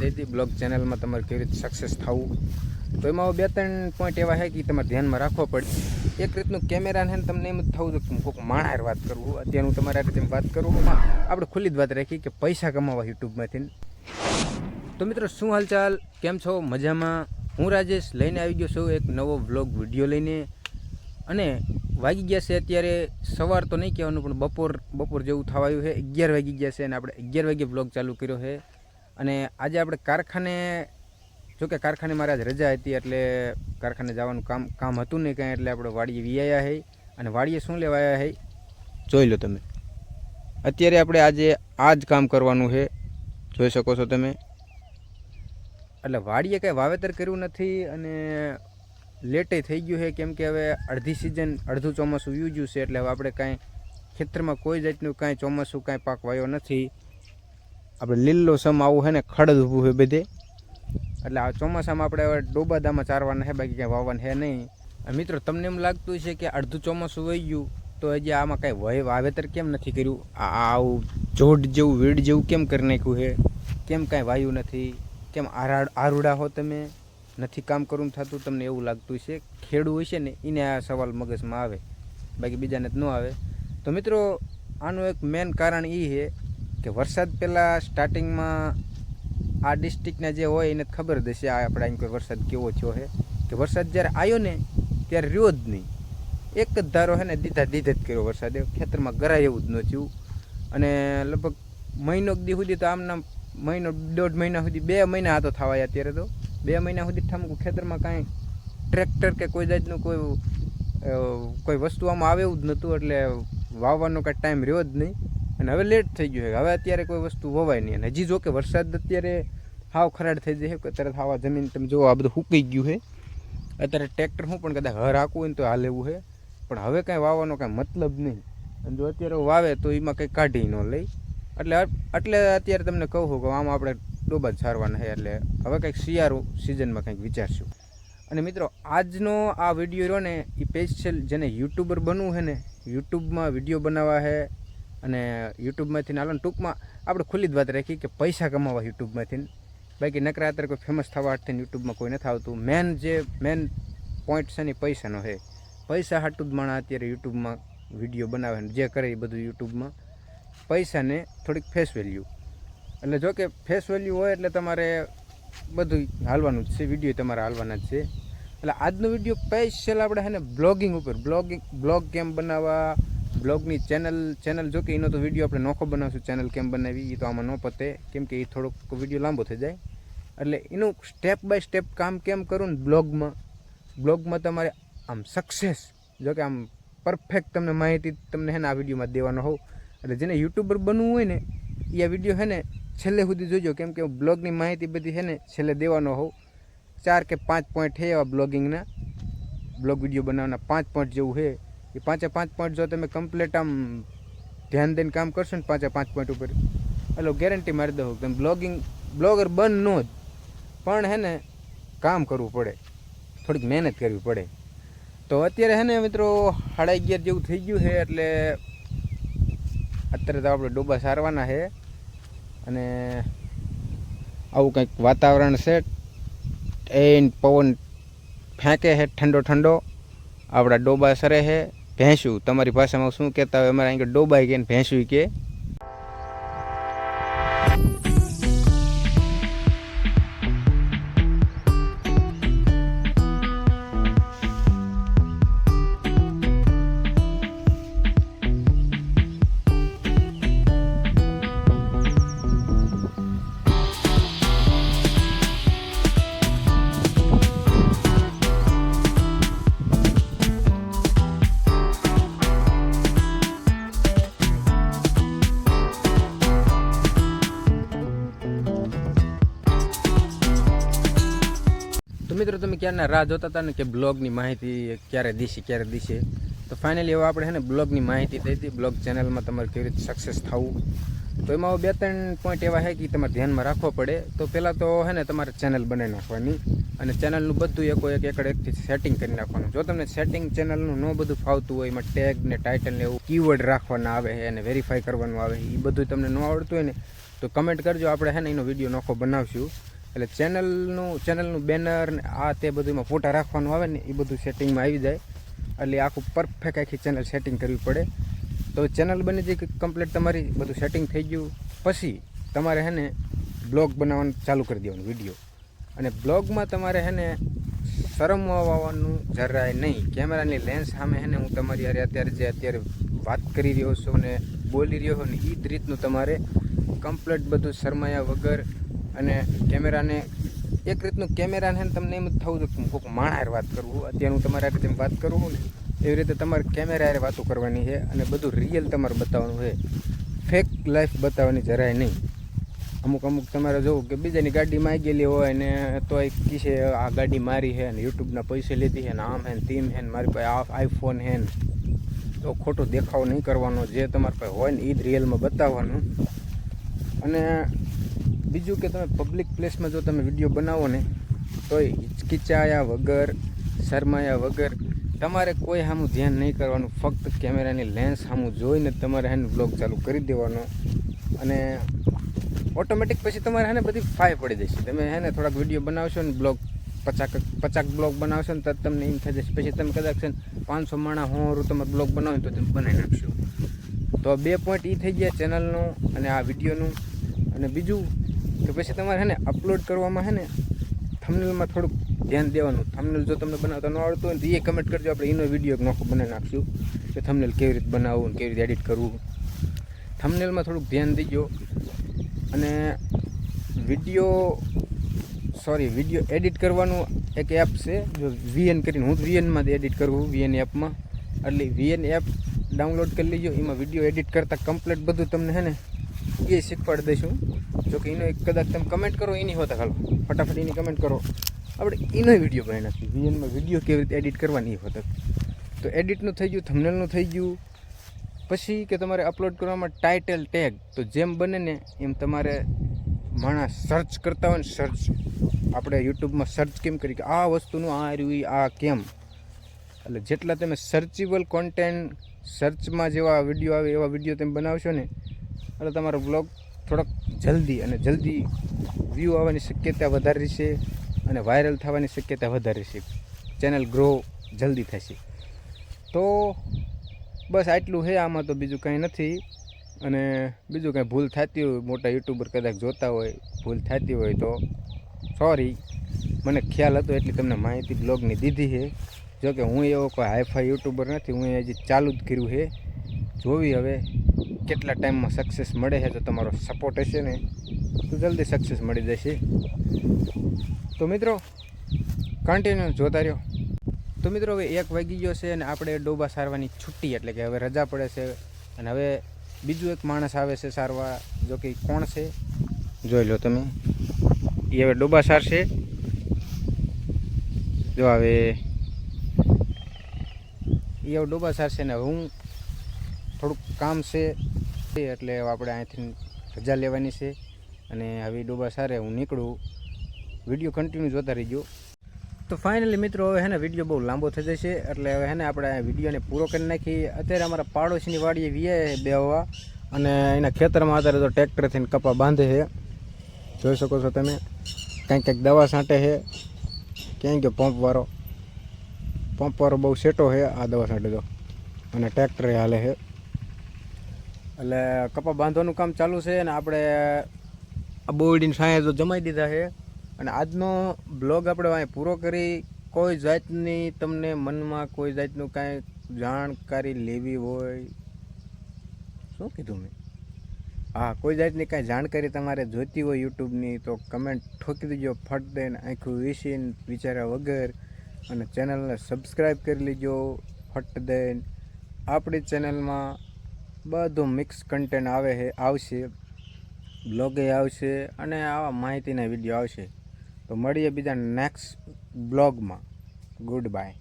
તેથી બ્લોગ ચેનલમાં તમારે કેવી રીતે સક્સેસ થવું તો એમાં બે ત્રણ પોઈન્ટ એવા છે કે તમારે ધ્યાનમાં રાખવો પડે। એક રીતનું કેમેરાને તમને એમ જ થવું છે કે કોઈક માણાર વાત કરવું, અત્યારનું તમારા રીતે વાત કરવું, આપણે ખુલ્લી જ વાત રાખી કે પૈસા કમાવા યુટ્યુબમાંથી। તો મિત્રો શું હાલચાલ, કેમ છો? મજામાં? હું રાજેશ લઈને આવી ગયો છું એક નવો વ્લોગ વિડીયો લઈને। અને વાગી ગયા છે અત્યારે સવાર તો નહીં કહેવાનું પણ બપોર જેવું થવા આવ્યું છે। 11 વાગી ગયા છે અને આપણે 11 વાગે વ્લોગ ચાલુ કર્યો છે। અને આજે આપણે કારખાને, જોકે કારખાને મારે આજ રજા હતી એટલે કારખાને જવાનું કામ હતું નહીં કાંઈ, એટલે આપણે વાડીએ વિયાયા છે। અને વાડીએ શું લેવા આવ્યા છે જોઈ લો તમે। અત્યારે આપણે આજે આ જ કામ કરવાનું છે, જોઈ શકો છો તમે। એટલે વાડીએ કંઈ વાવેતર કર્યું નથી અને લેટે થઈ ગયું છે, કેમ કે હવે અડધી સિઝન અડધું ચોમાસું વી ગયું છે, એટલે હવે આપણે કાંઈ ખેતરમાં કોઈ જાતનું કાંઈ ચોમાસું કાંઈ પાક વાવ્યો નથી। આપણે લીલો સમ આવું છે ને ખડ ઊભું છે બધે, એટલે આ ચોમાસામાં આપણે હવે ડોબાદામાં ચારવાના છે, બાકી ક્યાંય વાવવાના છે નહીં। અને મિત્રો તમને એમ લાગતું છે કે અડધું ચોમાસું વહી ગયું તો હજી આમાં કાંઈ વાવેતર કેમ નથી કર્યું, આવું જોડ જેવું વીડ જેવું કેમ કરી નાખ્યું છે, કેમ કાંઈ વાયું નથી, કેમ આરુડા હો તમે, નથી કામ કરવું થતું, તમને એવું લાગતું છે। ખેડૂત હોય છે ને એને આ સવાલ મગજમાં આવે, બાકી બીજાને જ ન આવે। તો મિત્રો આનું એક મેન કારણ એ છે કે વરસાદ પહેલાં સ્ટાર્ટિંગમાં આ ડિસ્ટ્રિક્ટના જે હોય એને ખબર જ હશે આપણે અહીં કોઈ વરસાદ કેવો થયો છે, કે વરસાદ જ્યારે આવ્યો ને ત્યારે રહ્યો જ નહીં, એક જ ધારો છે ને દીધા જ કર્યો વરસાદે, ખેતરમાં ગરાય એવું જ ન થયું। અને લગભગ મહિનો દી સુધી તો આમના મહિનો 1.5 મહિના સુધી 2 મહિના હાથો થવાય, અત્યારે તો 2 મહિના સુધી ઠામકું ખેતરમાં કાંઈ ટ્રેક્ટર કે કોઈ જાતનું કોઈ વસ્તુ આમાં આવે એવું જ નહોતું, એટલે વાવવાનો કાંઈ ટાઈમ રહ્યો જ નહીં। અને હવે લેટ થઈ ગયું છે, હવે અત્યારે કોઈ વસ્તુ વવાય નહીં। અને હજી જો કે વરસાદ અત્યારે હાવ ખરાડ થઈ જાય છે, અત્યારે હાવા જમીન તમે જુઓ આ બધું સૂકાઈ ગયું છે। અત્યારે ટ્રેક્ટર હું પણ કદાચ હર હાંકવું હોય ને તો હાલ એવું છે, પણ હવે કાંઈ વાવવાનો કાંઈ મતલબ નહીં। અને જો અત્યારે વાવે તો એમાં કંઈ કાઢી ન લઈ, એટલે અત્યારે તમને કહું છું કે આમાં આપણે ડોબા જ સારવાના છે, એટલે હવે કંઈક શિયાળુ સિઝનમાં કંઈક વિચારશું। અને મિત્રો આજનો આ વિડીયો રહ્યો ને એ સ્પેશિયલ જેને યુટ્યુબર બનવું છે ને, યુટ્યુબમાં વિડીયો બનાવવા છે અને યુટ્યુબમાંથી હાલો ટૂંકમાં આપણે ખુલ્લી જ વાત રાખી કે પૈસા કમાવા યુટ્યુબમાંથી, બાકી નકરા અત્યારે કોઈ ફેમસ થવા હાટથી યુટ્યુબમાં કોઈ નથી આવતું। મેન પોઈન્ટ છે ને પૈસાનો છે, પૈસા હાટું જ માણસ અત્યારે યુટ્યુબમાં વિડીયો બનાવે ને જે કરે એ બધું યુટ્યુબમાં પૈસાને થોડીક ફેસ વેલ્યુ, એટલે જો કે ફેસ વેલ્યુ હોય એટલે તમારે બધું હાલવાનું જ છે, વિડીયો તમારે હાલવાના જ છે। એટલે આજનો વિડીયો સ્પેશિયલ આપણે છે ને બ્લોગિંગ ઉપર, બ્લોગ કેમ બનાવવા, બ્લોગની ચેનલ જો કે એનો તો વિડીયો આપણે નોખો બનાવશું, ચેનલ કેમ બનાવી એ તો આમાં ન પતે, કેમ કે એ થોડોક વિડીયો લાંબો થઈ જાય। એટલે એનું સ્ટેપ બાય સ્ટેપ કામ કેમ કરું ને બ્લોગમાં તમારે આમ સક્સેસ, જો કે આમ પરફેક્ટ તમને માહિતી તમને છે ને આ વિડીયોમાં દેવાનો હોવ, એટલે જેને યુટ્યુબર બનવું હોય ને એ આ વિડીયો છે ને છેલ્લે સુધી જોજો, કેમ કે બ્લોગની માહિતી બધી છે ને છેલ્લે દેવાનો હોવ। 4 કે 5 પોઈન્ટ છે એવા બ્લોગિંગના, બ્લોગ વિડીયો બનાવવાના 5 પોઈન્ટ જેવું છે, એ 5 પોઈન્ટ જો તમે કમ્પ્લીટ આમ ધ્યાન દઈને કામ કરશો ને 5 પોઈન્ટ ઉપર, એટલે ગેરંટી મારી દઉં તમે બ્લોગર બન ન જ, પણ હે ને કામ કરવું પડે, થોડીક મહેનત કરવી પડે। તો અત્યારે છે ને મિત્રો 11:30 જેવું થઈ ગયું છે, એટલે અત્યારે તો આપણે ડોબા સારવાના છે। અને આવું કંઈક વાતાવરણ છે, પવન ફેંકે છે ઠંડો, આપણા ડોબા સરે છે। ભેંસું તમારી ભાષામાં શું કહેતા હોય, અમારે અહીં ડોબાઈ કે ભેંસું કે। મિત્રો તમે ક્યારના રાહ જોતા હતા ને કે બ્લોગની માહિતી ક્યારે દીશે, તો ફાઇનલી હવે આપણે છે ને બ્લોગની માહિતી દઈ હતી, બ્લોગ ચેનલમાં તમારે કેવી રીતે સક્સેસ થવું। તો એમાં 2-3 પોઈન્ટ એવા છે કે તમારે ધ્યાનમાં રાખવો પડે। તો પહેલાં તો છે ને તમારે ચેનલ બનાવી નાખવાની, અને ચેનલનું બધું એકથી સેટિંગ કરી નાખવાનું। જો તમને સેટિંગ ચેનલનું ન બધું ફાવતું હોય, એમાં ટેગ ને ટાઇટલ ને એવું કીવર્ડ રાખવાના આવે છે અને વેરીફાઈ કરવાનું આવે, એ બધું તમને ન આવડતું હોય ને તો કમેન્ટ કરજો, આપણે છે ને એનો વિડીયો નોખો બનાવશું. એટલે ચેનલનું બેનર ને આ તે બધુંમાં ફોટા રાખવાનું આવે ને એ બધું સેટિંગમાં આવી જાય. એટલે આખું પરફેક્ટ આખી ચેનલ સેટિંગ કરવી પડે. તો ચેનલ બની જાય કમ્પ્લીટ તમારી, બધું સેટિંગ થઈ ગયું પછી તમારે છે ને બ્લોગ બનાવવાનું ચાલુ કરી દેવાનું વિડીયો. અને બ્લોગમાં તમારે છે ને શરમવા આવવાનું જરાય નહીં. કેમેરાની લેન્સ સામે છે ને હું તમારી યાર અત્યારે વાત કરી રહ્યો છું ને બોલી રહ્યો છું ને એ જ રીતનું તમારે કમ્પ્લીટ બધું શરમાયા વગર અને કેમેરાને એક રીતનું કેમેરાને તમને એમ જ થવું જોઈએ કોઈક માણાર વાત કરવું. અત્યારે હું તમારા રીતે વાત કરું છું ને એવી રીતે તમારે કેમેરા હારે વાતો કરવાની છે અને બધું રિયલ તમારે બતાવવાનું છે. ફેક લાઈફ બતાવવાની જરાય નહીં. અમુક તમારે જોવું કે બીજાની ગાડીમાં આવી ગયેલી હોય ને તો એ કીશે આ ગાડી મારી છે ને યુટ્યુબના પૈસે લીધી છે ને આમ હે ને તેમ હે ને મારી પાસે આઈફોન હે ને, તો ખોટો દેખાવ નહીં કરવાનો. જે તમારી પાસે હોય ને એ જ રિયલમાં બતાવવાનું. અને બીજું કે તમે પબ્લિક પ્લેસમાં જો તમે વિડીયો બનાવો ને તોય હિચકિચાયા વગર શરમાયા વગર તમારે કોઈ સામું ધ્યાન નહીં કરવાનું. ફક્ત કેમેરાની લેન્સ સામું જોઈને તમારે હેને બ્લોગ ચાલુ કરી દેવાનો. અને ઓટોમેટિક પછી તમારે હેને બધી ફાય પડી જશે. તમે હેને થોડાક વિડીયો બનાવશો ને બ્લોગ 50 બ્લોગ બનાવશો ને તો તમને એમ થઈ જશે. પછી તમે કદાચ છે ને 500 માણસ 100 તમારે બ્લોગ બનાવો તો તમે બનાવી નાખશો. તો 2 પોઈન્ટ એ થઈ ગયા ચેનલનું અને આ વિડીયોનું. અને બીજું કે પછી તમારે હેને અપલોડ કરવામાં છે ને થંબનેલમાં થોડુંક ધ્યાન દેવાનું. થંબનેલ જો તમને બનાવતા ન આવડતું હોય તો એ કમેન્ટ કરજો, આપણે એનો વિડીયો એક નોખો બનાવી નાખશું કે થંબનેલ કેવી રીતે બનાવવું, કેવી રીતે એડિટ કરવું. થંબનેલમાં થોડુંક ધ્યાન દેજો. અને વિડીયો એડિટ કરવાનું એક એપ છે, જો VN કરીને હું VNમાં એડિટ કરું VN એપમાં. એટલે VN એપ ડાઉનલોડ કરી લેજો. એમાં વિડીયો એડિટ કરતાં કમ્પ્લીટ બધું તમને છે ને એ શીખવાડી દઈશું. જોકે એનો એક કદાચ તમે કમેન્ટ કરો એની હોતા ખાલો ફટાફટ એની કમેન્ટ કરો, આપણે એનો વિડીયો બનાવી નાખીએ. VNમાં વિડીયો કેવી રીતે એડિટ કરવાની એ હોતા. તો એડિટનું થઈ ગયું, થંબનેલનું થઈ ગયું. પછી કે તમારે અપલોડ કરવામાં ટાઇટલ ટેગ તો જેમ બને ને એમ તમારે માણસ સર્ચ કરતા હોય ને સર્ચ આપણે યુટ્યુબમાં સર્ચ કેમ કરી કે આ વસ્તુનું આ રહ્યું આ કેમ. એટલે જેટલા તમે સર્ચેબલ કોન્ટેન્ટ સર્ચમાં જેવા વિડીયો આવે એવા વિડીયો તમે બનાવશો ને એટલે તમારો બ્લોગ થોડોક જલ્દી વ્યૂ આવવાની શક્યતા વધારે રહેશે અને વાયરલ થવાની શક્યતા વધારે રહેશે. ચેનલ ગ્રો જલ્દી થશે. તો બસ આટલું છે આમાં, તો બીજું કંઈ નથી. અને બીજું કંઈ ભૂલ થતી હોય, મોટા યુટ્યુબર કદાચ જોતા હોય, ભૂલ થતી હોય તો સોરી, મને ખ્યાલ હતો એટલી તમને માહિતી બ્લોગની દીધી છે. જોકે હું એવો કોઈ હાઈફાઈ યુટ્યુબર નથી, હું હજી ચાલુ જ કર્યું છે. જોવી હવે કેટલા ટાઈમમાં સક્સેસ મળે છે. તો તમારો સપોર્ટ હશે ને તો જલ્દી સક્સેસ મળી જશે. તો મિત્રો કન્ટિન્યુ જોતા રહ્યો. તો મિત્રો હવે 1 વાગી ગયો છે અને આપણે ડોબા સારવાની છુટ્ટી, એટલે કે હવે રજા પડે છે. અને હવે બીજું એક માણસ આવે છે સારવા. જો કે કોણ છે જોઈ લો તમે. એ હવે ડોબા સારશે. જો હવે એ હવે ડોબા સારશે ને હું થોડુંક કામ છે એટલે આપણે અહીંથી રજા લેવાની છે. અને હવે ડોબા સારે હું નીકળું. વિડીયો કન્ટિન્યુ જોતા રહીજો. તો ફાઇનલી મિત્રો હવે હે ને વિડીયો બહુ લાંબો થઈ જશે એટલે હવે હે ને આપણે વિડીયોને પૂરો કરી નાખી. અત્યારે અમારા પાડોશીની વાડીએ વીએ બેહવા અને એના ખેતરમાં અત્યારે તો ટ્રેક્ટરથી કપા બાંધે છે. જોઈ શકો છો તમે. કંઈક દવા છાંટે છે. ક્યાંય ગયો પંપવાળો બહુ સેટો છે આ દવા છાંટે તો. અને ટ્રેક્ટરે હાલે છે એટલે કપા બાંધવાનું કામ ચાલુ છે. અને આપણે આ બોરડીની સાંયે તો જમાઈ દીધા છે. અને આજનો બ્લોગ આપણે અહીં પૂરો કરી. કોઈ જાતની તમને મનમાં કોઈ જાતનું કાંઈ જાણકારી લેવી હોય, શું કીધું મેં, હા, કોઈ જાતની કાંઈ જાણકારી તમારે જોઈતી હોય યુટ્યુબની તો કમેન્ટ ઠોકી દેજો ફટ દઈને, આખું વિસીને વિચાર્યા વગર. અને ચેનલને સબસ્ક્રાઈબ કરી લેજો ફટ દઈને. આપણી ચેનલમાં બધું મિક્સ કન્ટેન્ટ આવશે, બ્લોગે આવશે અને આવા માહિતીના વિડીયો આવશે. તો મળીએ બીજા નેક્સ્ટ બ્લોગમાં. Good bye.